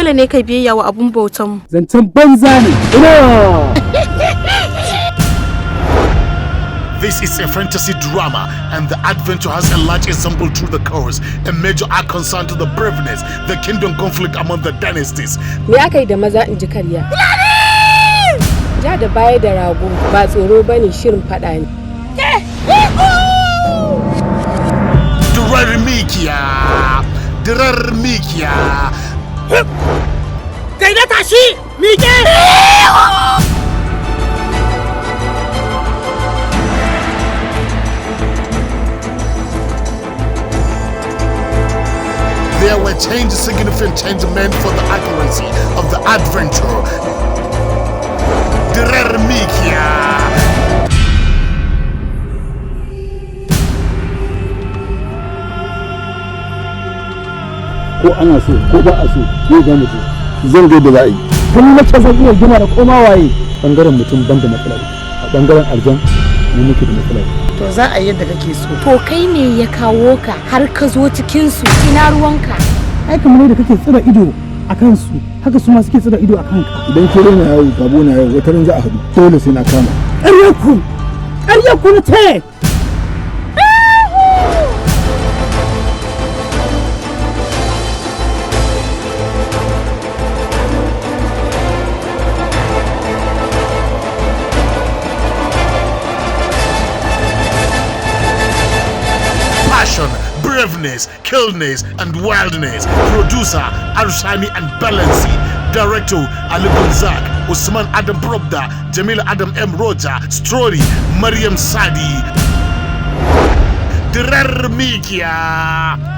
dole ne ka biyayya wa abun bautan. Zancen banza ne. This is a fantasy drama, and the adventure has a large ensemble through the course, a major arc concerned to the braveness, the kingdom conflict among the dynasties. Me aka yi da maza in ji karya? Ja da baya da rago ba tsoro bane, shirin fada ne. Dirar mikiya. Kai da tashi, mike! There were significant changes meant for the accuracy of the adventure. Dirar mikiya. Ko ana so ko ba a so ne ga mutum zan ga da za'i kuma na ce zan iya gina da koma waye bangaren mutum ban da matsala a bangaren aljan ne nake da matsala. To za a yi yadda kake so. To kai ne ya kawo ka har ka zo cikin su, ina ruwanka? Ai kamar yadda kake tsira ido a kansu haka su ma suke tsira ido a kanka. Idan ke rena yawo gabo na yawo wata ran za a haɗu dole sai na kama. ƙaryaku na ce. Passion, braveness, killness, and wildness. Producer Arshani and Balenci. Director Ali Bunzak, Usman Adam Probda, Jamil Adam M. Roja. Story Mariam Sadi. Dirar mikiya.